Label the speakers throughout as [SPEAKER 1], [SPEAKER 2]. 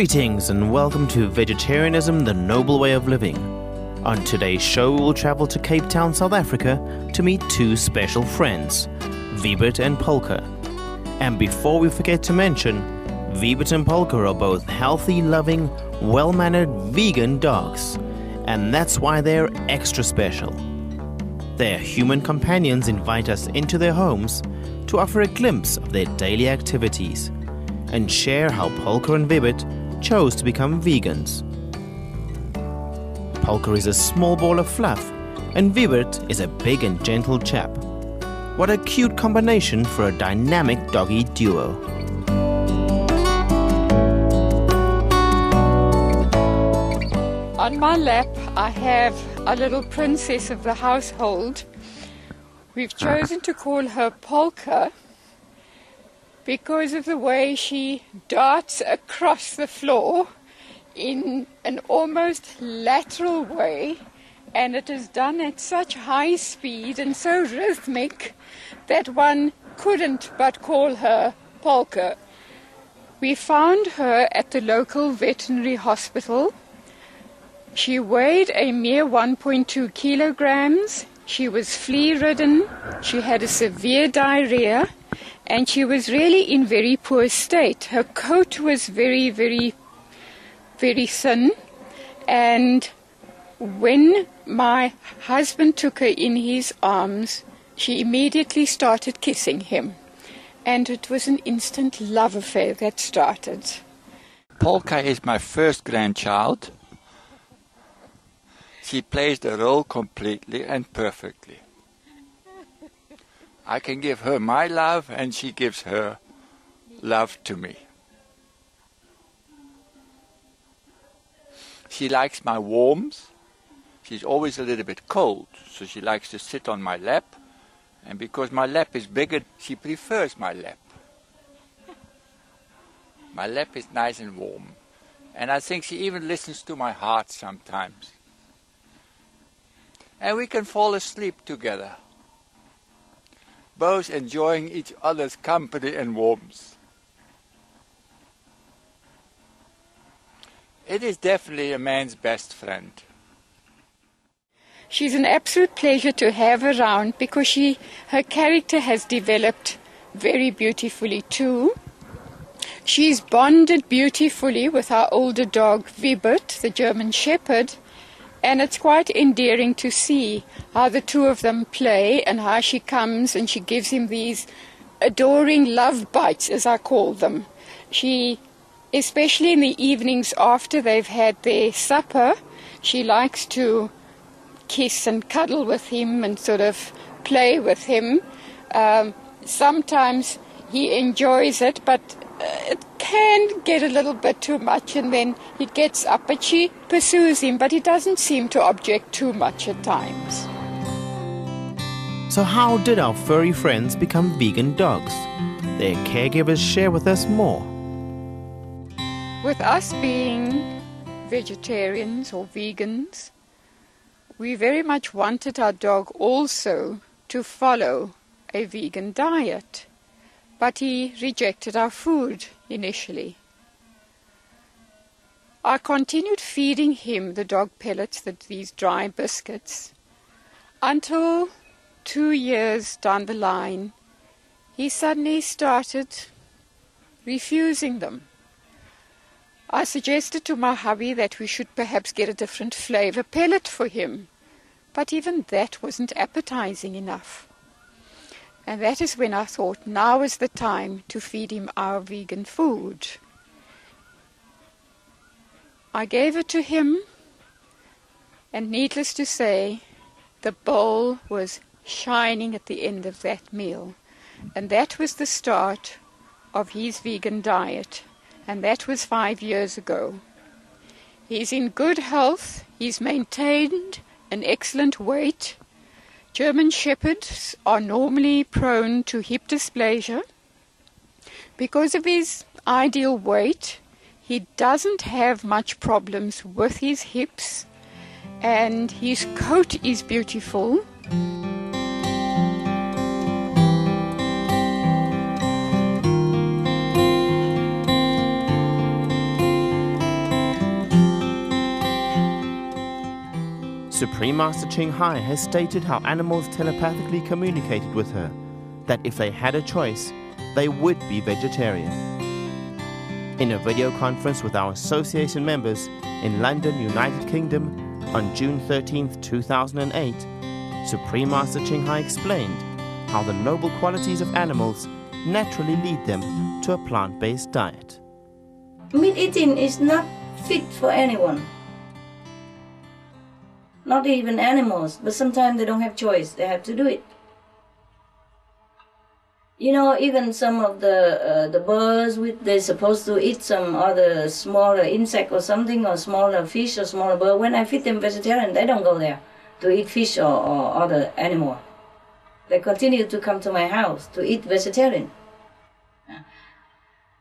[SPEAKER 1] Greetings and welcome to Vegetarianism, the Noble Way of Living. On today's show, we will travel to Cape Town, South Africa to meet two special friends, Wiebert and Polka. And before we forget to mention, Wiebert and Polka are both healthy, loving, well-mannered vegan dogs. And that's why they're extra special. Their human companions invite us into their homes to offer a glimpse of their daily activities and share how Polka and Wiebert chose to become vegans. Polka is a small ball of fluff and Wiebert is a big and gentle chap. What a cute combination for a dynamic doggy duo.
[SPEAKER 2] On my lap I have a little princess of the household. We've chosen to call her Polka because of the way she darts across the floor in an almost lateral way, and it is done at such high speed and so rhythmic that one couldn't but call her Polka. We found her at the local veterinary hospital. She weighed a mere 1.2 kilograms. She was flea-ridden. She had a severe diarrhea. And she was really in very poor state. Her coat was very, very, very thin. And when my husband took her in his arms, she immediately started kissing him. And it was an instant love affair that started.
[SPEAKER 3] Polka is my first grandchild. She plays the role completely and perfectly. I can give her my love and she gives her love to me. She likes my warmth. She's always a little bit cold, so she likes to sit on my lap. And because my lap is bigger, she prefers my lap. My lap is nice and warm. And I think she even listens to my heart sometimes. And we can fall asleep together, both enjoying each other's company and warmth. It is definitely a man's best friend.
[SPEAKER 2] She's an absolute pleasure to have around because her character has developed very beautifully too. She's bonded beautifully with our older dog Wiebert, the German Shepherd, and it's quite endearing to see how the two of them play and how she comes and she gives him these adoring love bites, as I call them. She, especially in the evenings after they've had their supper, she likes to kiss and cuddle with him and sort of play with him. Sometimes he enjoys it, but it can get a little bit too much, and then he gets up, but she pursues him, but he doesn't seem to object too much at times.
[SPEAKER 1] So how did our furry friends become vegan dogs? Their caregivers share with us more.
[SPEAKER 2] With us being vegetarians or vegans, we very much wanted our dog also to follow a vegan diet. But he rejected our food initially. I continued feeding him the dog pellets, these dry biscuits, until 2 years down the line, he suddenly started refusing them. I suggested to my hubby that we should perhaps get a different flavor pellet for him, but even that wasn't appetizing enough. And that is when I thought, now is the time to feed him our vegan food. I gave it to him, and needless to say, the bowl was shining at the end of that meal. And that was the start of his vegan diet, and that was 5 years ago. He's in good health, he's maintained an excellent weight. German Shepherds are normally prone to hip dysplasia. Because of his ideal weight, he doesn't have much problems with his hips, and his coat is beautiful.
[SPEAKER 1] Supreme Master Ching Hai has stated how animals telepathically communicated with her, that if they had a choice, they would be vegetarian. In a video conference with our association members in London, United Kingdom, on June 13, 2008, Supreme Master Ching Hai explained how the noble qualities of animals naturally lead them to a plant-based diet.
[SPEAKER 4] Meat eating is not fit for anyone. Not even animals, but sometimes they don't have choice, they have to do it. You know, even some of the birds, they're supposed to eat some other smaller insect or something, or smaller fish or smaller bird. When I feed them vegetarian, they don't go there to eat fish or other animal. They continue to come to my house to eat vegetarian.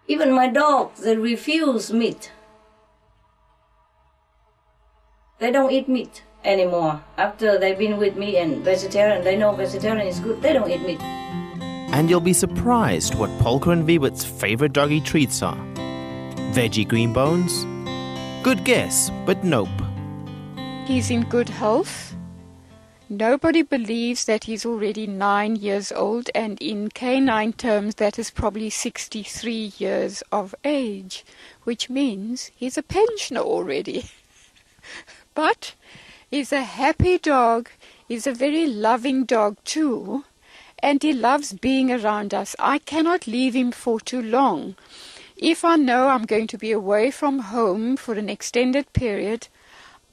[SPEAKER 4] Even my dogs, they refuse meat. They don't eat meat anymore. After they've been with me and vegetarian, they know vegetarian is good, they don't eat meat.
[SPEAKER 1] And you'll be surprised what Polka and Wibert's favorite doggy treats are. Veggie green bones? Good guess, but nope.
[SPEAKER 2] He's in good health. Nobody believes that he's already 9 years old, and in canine terms that is probably 63 years of age, which means he's a pensioner already. But he's a happy dog, he's a very loving dog too, and he loves being around us. I cannot leave him for too long. If I know I'm going to be away from home for an extended period,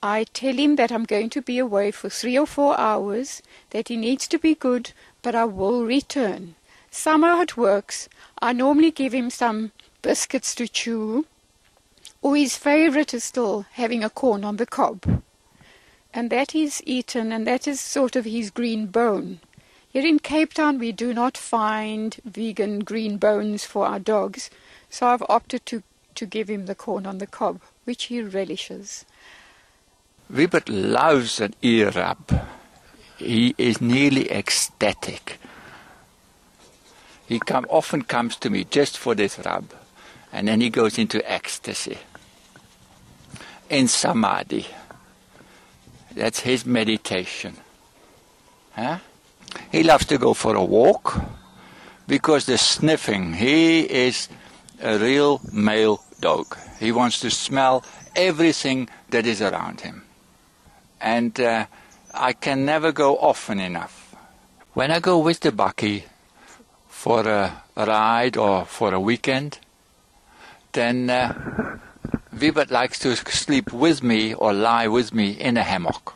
[SPEAKER 2] I tell him that I'm going to be away for 3 or 4 hours, that he needs to be good, but I will return. Somehow it works. I normally give him some biscuits to chew, or his favorite is still having a corn on the cob. And that is eaten, and that is sort of his green bone. Here in Cape Town we do not find vegan green bones for our dogs, so I've opted to give him the corn on the cob, which he relishes.
[SPEAKER 3] Wibert loves an ear rub. He is nearly ecstatic. He often comes to me just for this rub, and then he goes into ecstasy, in samadhi. That's his meditation. Huh? He loves to go for a walk, because the sniffing, he is a real male dog. He wants to smell everything that is around him. And I can never go often enough. When I go with the Bakkie for a ride or for a weekend, then Wibert likes to sleep with me or lie with me in a hammock.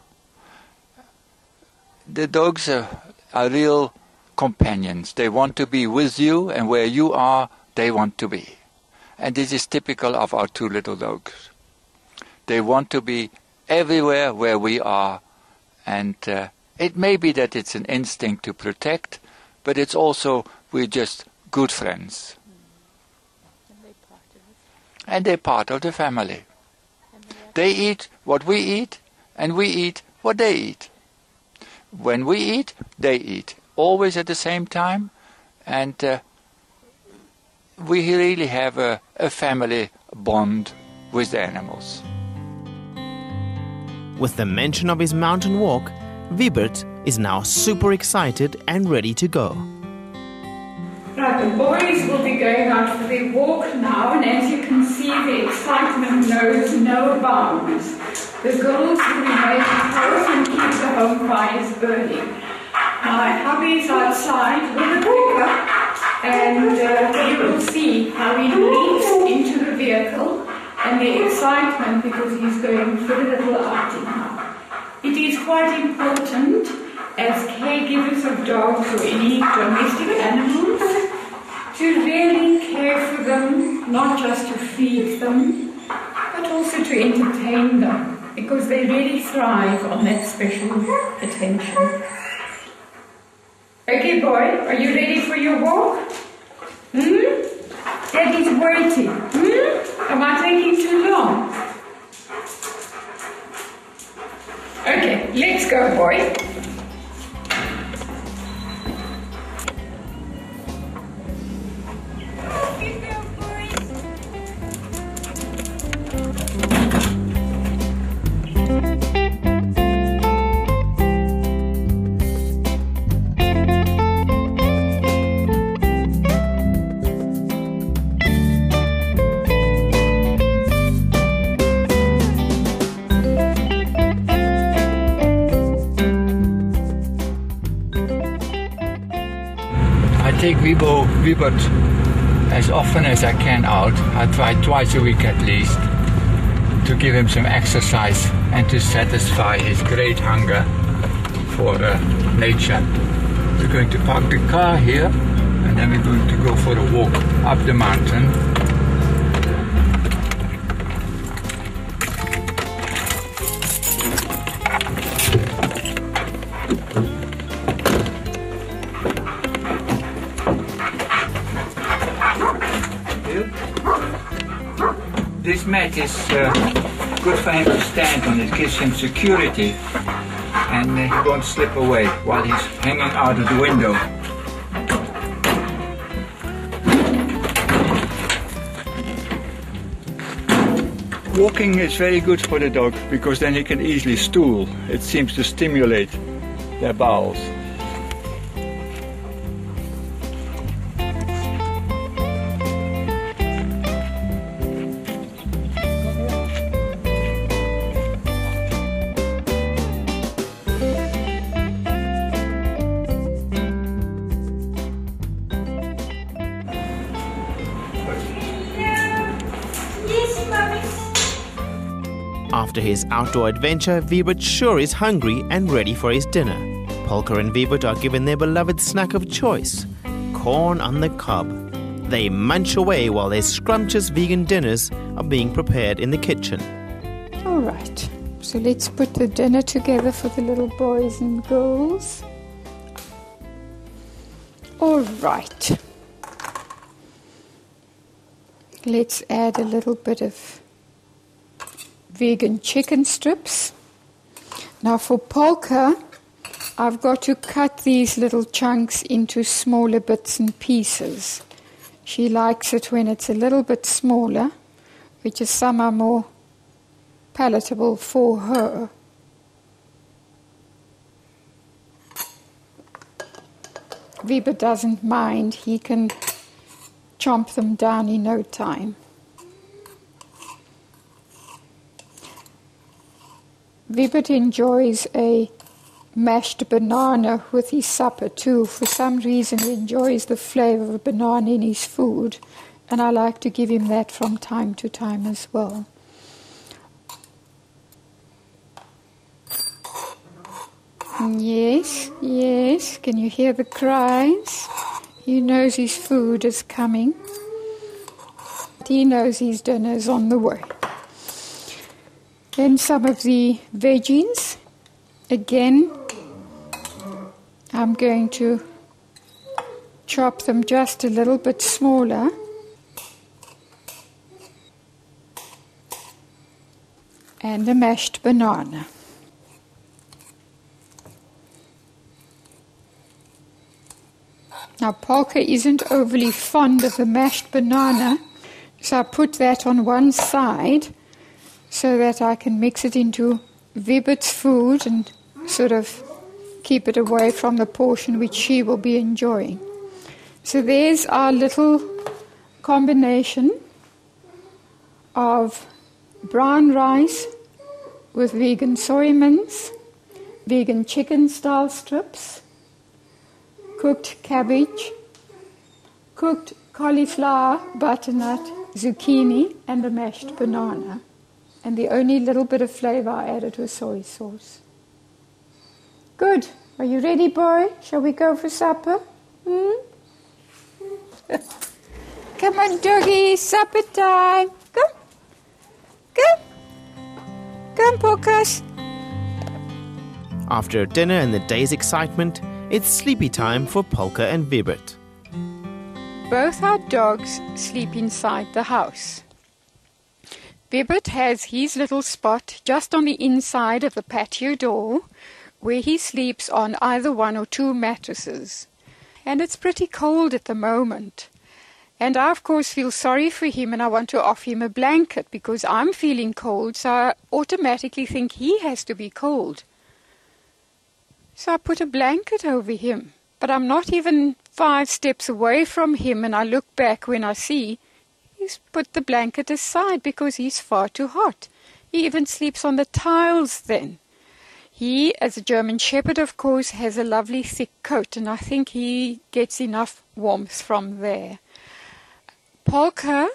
[SPEAKER 3] The dogs are real companions. They want to be with you, and where you are, they want to be. And this is typical of our two little dogs. They want to be everywhere where we are, and it may be that it's an instinct to protect, but it's also we're just good friends. And they're part of the family. They eat what we eat, and we eat what they eat. When we eat, they eat, always at the same time, and we really have a family bond with the animals.
[SPEAKER 1] With the mention of his mountain walk, Wibert is now super excited and ready to go.
[SPEAKER 2] Right, the boys will be going out for their walk now, and as you can see, the excitement knows no bounds. The girls will be making house and keep the home fires burning. My hubby's outside with a pickup, and you will see how he leaps into the vehicle and the excitement because he's going for a little outing now. It is quite important as caregivers of dogs or any domestic animals to really care for them, not just to feed them, but also to entertain them, because they really thrive on that special attention. Okay, boy, are you ready for your walk? Daddy's waiting. Am I taking too long? Okay, let's go, boy.
[SPEAKER 3] take Wiebert as often as I can out. I try twice a week at least to give him some exercise and to satisfy his great hunger for nature. We're going to park the car here and then we're going to go for a walk up the mountain. This mat is good for him to stand on. It gives him security and he won't slip away while he's hanging out of the window. Walking is very good for the dog because then he can easily stool. It seems to stimulate their bowels.
[SPEAKER 1] After his outdoor adventure, Wiebert sure is hungry and ready for his dinner. Polka and Wiebert are given their beloved snack of choice, corn on the cob. They munch away while their scrumptious vegan dinners are being prepared in the kitchen.
[SPEAKER 2] All right, so let's put the dinner together for the little boys and girls. All right. Let's add a little bit of vegan chicken strips. Now for Polka, I've got to cut these little chunks into smaller bits and pieces. She likes it when it's a little bit smaller, which is somehow more palatable for her. Wiebert doesn't mind. He can chomp them down in no time. Wiebert enjoys a mashed banana with his supper too. For some reason he enjoys the flavour of a banana in his food, and I like to give him that from time to time as well. Yes, yes, can you hear the cries? He knows his food is coming. He knows his dinner is on the way. Then some of the veggies. Again, I'm going to chop them just a little bit smaller. And a mashed banana. Now, Polka isn't overly fond of the mashed banana, so I put that on one side so that I can mix it into Wiebert's food and sort of keep it away from the portion which she will be enjoying. So there's our little combination of brown rice with vegan soy mince, vegan chicken style strips, cooked cabbage, cooked cauliflower, butternut, zucchini, and a mashed banana. And the only little bit of flavour I added was soy sauce. Good. Are you ready, boy? Shall we go for supper? Come on, doggy. Supper time. Come. Come. Come, Polkas.
[SPEAKER 1] After dinner and the day's excitement, it's sleepy time for Polka and Wiebert.
[SPEAKER 2] Both our dogs sleep inside the house. Wiebert has his little spot just on the inside of the patio door where he sleeps on either one or two mattresses. And it's pretty cold at the moment. And I, of course, feel sorry for him and I want to offer him a blanket because I'm feeling cold, so I automatically think he has to be cold. So I put a blanket over him. But I'm not even 5 steps away from him and I look back when I see he's put the blanket aside because he's far too hot. He even sleeps on the tiles then. He, as a German Shepherd, of course, has a lovely thick coat, and I think he gets enough warmth from there. Polka,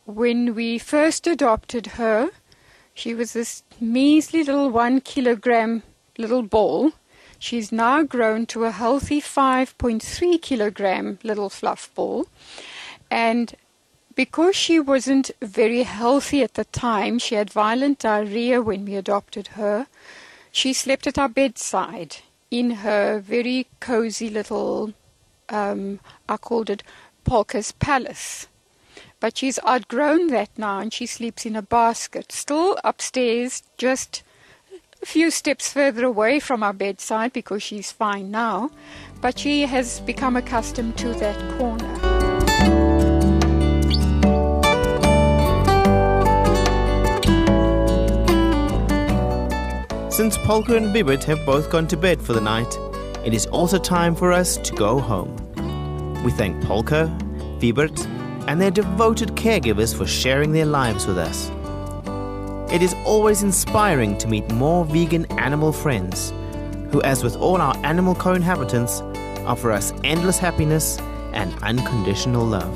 [SPEAKER 2] when we first adopted her, she was this measly little 1 kilogram little ball. She's now grown to a healthy 5.3 kilogram little fluff ball. And because she wasn't very healthy at the time, she had violent diarrhea when we adopted her, she slept at our bedside in her very cozy little, I called it Polka's Palace. But she's outgrown that now, and she sleeps in a basket, still upstairs, just a few steps further away from our bedside because she's fine now, but she has become accustomed to that corner.
[SPEAKER 1] Since Polka and Vibert have both gone to bed for the night, it is also time for us to go home. We thank Polka, Vibert, and their devoted caregivers for sharing their lives with us. It is always inspiring to meet more vegan animal friends who, as with all our animal co-inhabitants, offer us endless happiness and unconditional love.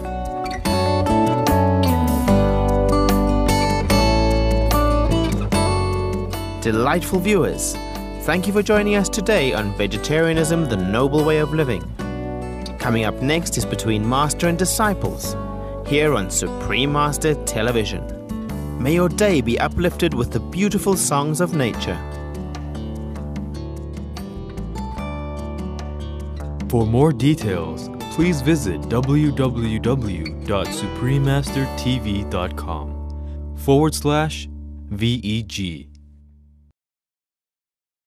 [SPEAKER 1] Delightful viewers, thank you for joining us today on Vegetarianism, the Noble Way of Living. Coming up next is Between Master and Disciples, here on Supreme Master Television. May your day be uplifted with the beautiful songs of nature.
[SPEAKER 5] For more details, please visit www.suprememastertv.com/VEG.